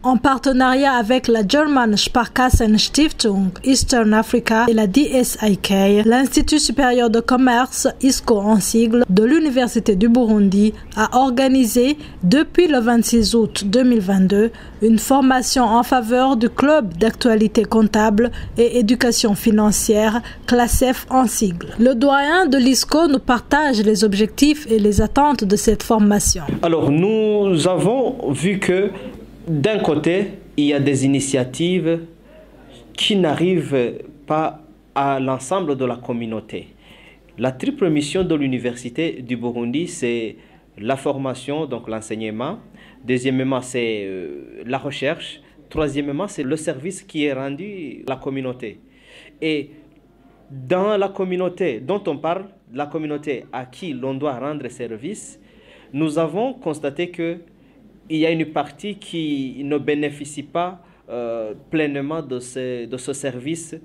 En partenariat avec la German Sparkassenstiftung Eastern Africa et la DSIK, l'Institut supérieur de commerce, ISCO en sigle, de l'Université du Burundi a organisé depuis le 26 août 2022 une formation en faveur du club d'actualité comptable et éducation financière, CLASEF en sigle. Le doyen de l'ISCO nous partage les objectifs et les attentes de cette formation. Alors nous avons vu que d'un côté, il y a des initiatives qui n'arrivent pas à l'ensemble de la communauté. La triple mission de l'Université du Burundi, c'est la formation, donc l'enseignement. Deuxièmement, c'est la recherche. Troisièmement, c'est le service qui est rendu à la communauté. Et dans la communauté dont on parle, la communauté à qui l'on doit rendre service, nous avons constaté que il y a une partie qui ne bénéficie pas pleinement de ce service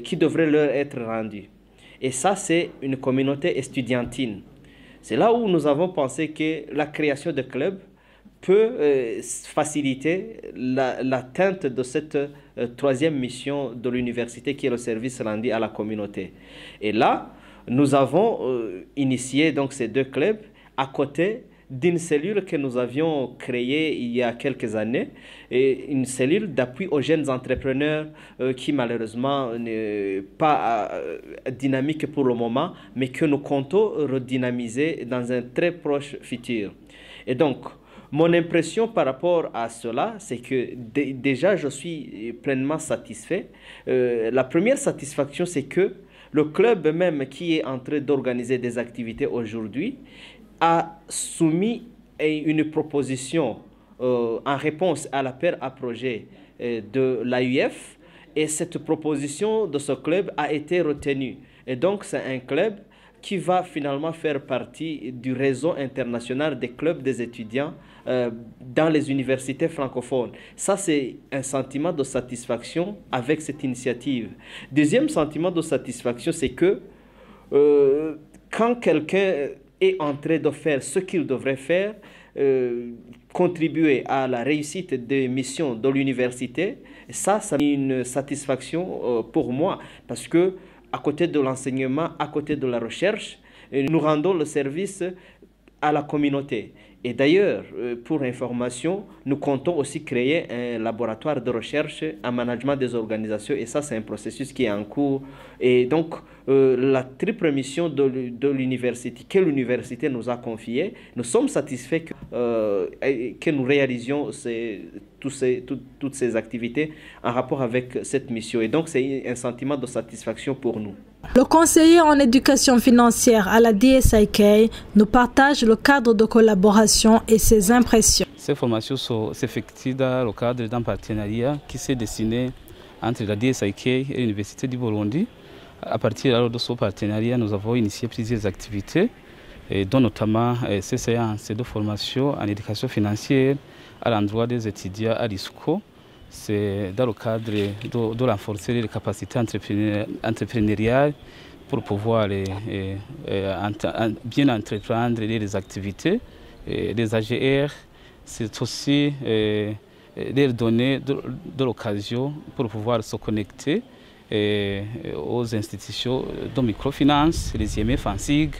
qui devrait leur être rendu. Et ça, c'est une communauté estudiantine. C'est là où nous avons pensé que la création de clubs peut faciliter l'atteinte de cette troisième mission de l'université qui est le service rendu à la communauté. Et là, nous avons initié donc ces deux clubs à côté d'une cellule que nous avions créée il y a quelques années, et une cellule d'appui aux jeunes entrepreneurs qui malheureusement n'est pas dynamique pour le moment, mais que nous comptons redynamiser dans un très proche futur. Et donc, mon impression par rapport à cela, c'est que déjà je suis pleinement satisfait. La première satisfaction, c'est que le club même qui est en train d'organiser des activités aujourd'hui a soumis une proposition en réponse à l'appel à projet de l'AUF, et cette proposition de ce club a été retenue. Et donc c'est un club qui va finalement faire partie du réseau international des clubs des étudiants dans les universités francophones. Ça, c'est un sentiment de satisfaction avec cette initiative. Deuxième sentiment de satisfaction, c'est que quand quelqu'un est en train de faire ce qu'il devrait faire, contribuer à la réussite des missions de l'université, ça c'est une satisfaction pour moi, parce que à côté de l'enseignement, à côté de la recherche, nous rendons le service à la communauté. Et d'ailleurs, pour information, nous comptons aussi créer un laboratoire de recherche en management des organisations, et ça c'est un processus qui est en cours. Et donc, la triple mission de l'université, que l'université nous a confiée, nous sommes satisfaits que nous réalisions toutes ces activités en rapport avec cette mission. Et donc, c'est un sentiment de satisfaction pour nous. Le conseiller en éducation financière à la DSIK nous partage le cadre de collaboration et ses impressions. Ces formations s'effectuent dans le cadre d'un partenariat qui s'est dessiné entre la DSIK et l'Université du Burundi. À partir de ce partenariat, nous avons initié plusieurs activités, dont notamment ces séances de formation en éducation financière à l'endroit des étudiants à l'ISCO. C'est dans le cadre de renforcer les capacités entrepreneuriales pour pouvoir bien entreprendre les activités. Les AGR, c'est aussi leur donner de l'occasion pour pouvoir se connecter aux institutions de microfinance, les IMF en SIG,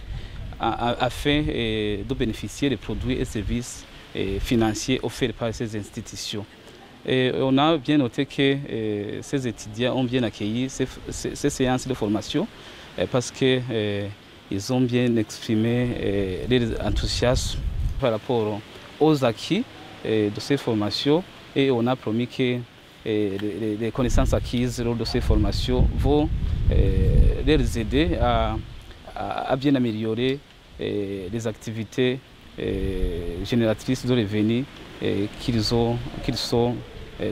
afin de bénéficier des produits et services financiers offerts par ces institutions. Et on a bien noté que ces étudiants ont bien accueilli ces séances de formation parce qu'ils ont bien exprimé leur enthousiasme par rapport aux acquis de ces formations, et on a promis que les connaissances acquises lors de ces formations vont les aider à bien améliorer les activités génératrices de revenus qu'ils sont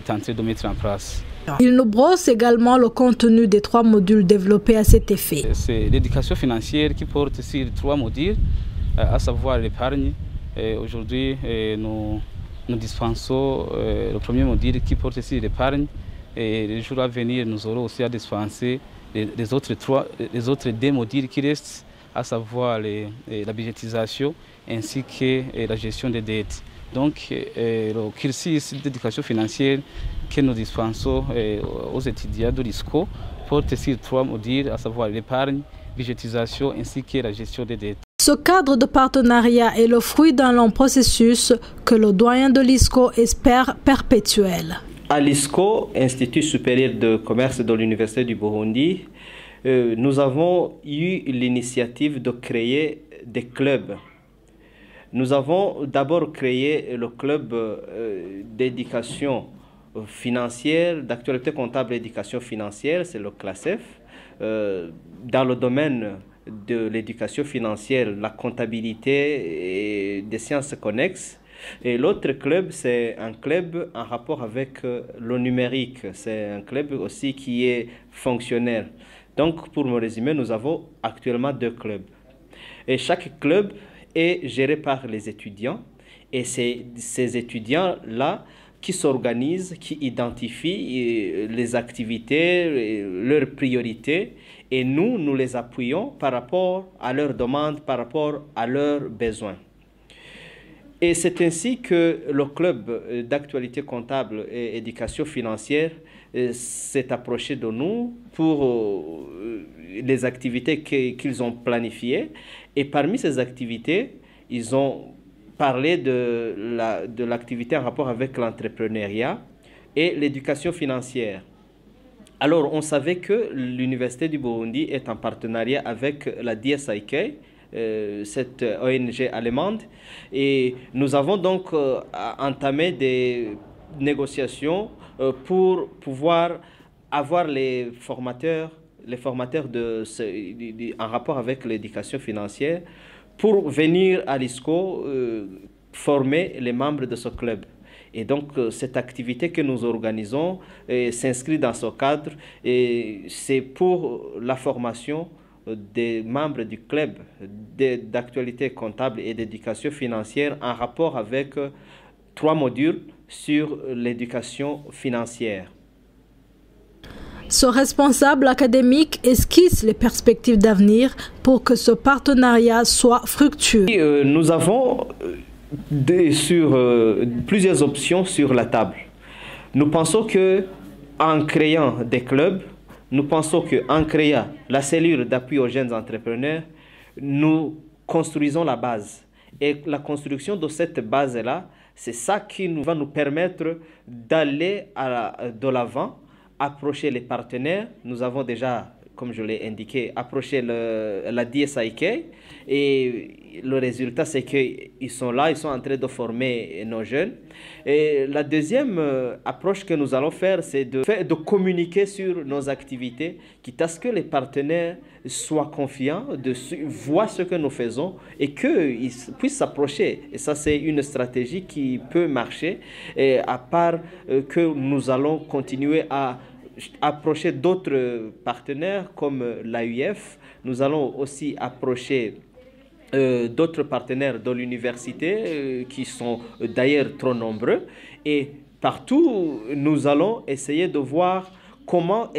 tentés de mettre en place. Il nous brosse également le contenu des 3 modules développés à cet effet. C'est l'éducation financière qui porte sur 3 modules, à savoir l'épargne. Aujourd'hui, nous dispensons le premier module qui porte sur l'épargne, et les jours à venir, nous aurons aussi à dispenser les autres 2 modules qui restent, à savoir la budgétisation ainsi que la gestion des dettes. Donc, le cursus d'éducation financière que nous dispensons aux étudiants de l'ISCO porte sur 3 modules, à savoir l'épargne, budgétisation ainsi que la gestion des dettes. Ce cadre de partenariat est le fruit d'un long processus que le doyen de l'ISCO espère perpétuel. À l'ISCO, Institut supérieur de commerce de l'Université du Burundi, nous avons eu l'initiative de créer des clubs. Nous avons d'abord créé le club d'éducation financière, d'actualité comptable et d'éducation financière, c'est le CLASEF. Dans le domaine de l'éducation financière, la comptabilité et des sciences connexes. Et l'autre club, c'est un club en rapport avec le numérique. C'est un club aussi qui est fonctionnel. Donc, pour me résumer, nous avons actuellement 2 clubs. Et chaque club est géré par les étudiants. Et c'est ces étudiants-là qui s'organisent, qui identifient les activités, leurs priorités. Et nous les appuyons par rapport à leurs demandes, par rapport à leurs besoins. Et c'est ainsi que le club d'actualité comptable et éducation financière s'est approché de nous pour les activités qu'ils ont planifiées. Et parmi ces activités, ils ont parlé de l'activité en rapport avec l'entrepreneuriat et l'éducation financière. Alors, on savait que l'Université du Burundi est en partenariat avec la DSIK, cette ONG allemande, et nous avons donc entamé des négociations pour pouvoir avoir les formateurs en rapport avec l'éducation financière pour venir à l'ISCO former les membres de ce club. Et donc, cette activité que nous organisons s'inscrit dans ce cadre et c'est pour la formation des membres du club d'actualité comptable et d'éducation financière en rapport avec 3 modules sur l'éducation financière. Ce responsable académique esquisse les perspectives d'avenir pour que ce partenariat soit fructueux. Nous avons plusieurs options sur la table. Nous pensons qu'en créant des clubs, nous pensons qu'en créant la cellule d'appui aux jeunes entrepreneurs, nous construisons la base. Et la construction de cette base-là, c'est ça qui va nous permettre d'aller de l'avant, approcher les partenaires. Nous avons déjà, comme je l'ai indiqué, approché la DSIK et le résultat, c'est qu'ils sont là, ils sont en train de former nos jeunes. Et la deuxième approche que nous allons faire, c'est de communiquer sur nos activités, quitte à ce que les partenaires soient confiants, voient ce que nous faisons et qu'ils puissent s'approcher. Et ça, c'est une stratégie qui peut marcher, et à part que nous allons continuer à approcher d'autres partenaires comme l'AUF. Nous allons aussi approcher d'autres partenaires de l'université qui sont d'ailleurs trop nombreux. Et partout, nous allons essayer de voir comment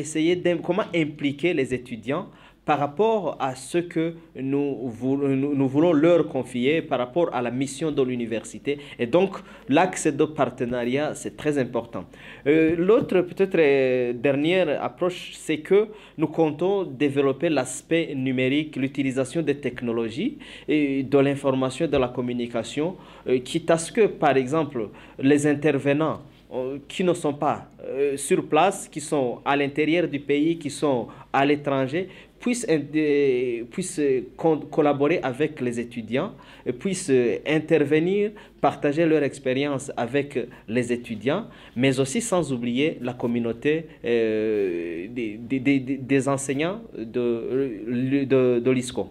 impliquer les étudiants par rapport à ce que nous voulons leur confier, par rapport à la mission de l'université. Et donc, l'axe de partenariat, c'est très important. L'autre, peut-être dernière approche, c'est que nous comptons développer l'aspect numérique, l'utilisation des technologies, et de l'information et de la communication, quitte à ce que, par exemple, les intervenants qui ne sont pas sur place, qui sont à l'intérieur du pays, qui sont à l'étranger, puissent collaborer avec les étudiants, puissent intervenir, partager leur expérience avec les étudiants, mais aussi sans oublier la communauté des enseignants de l'ISCO.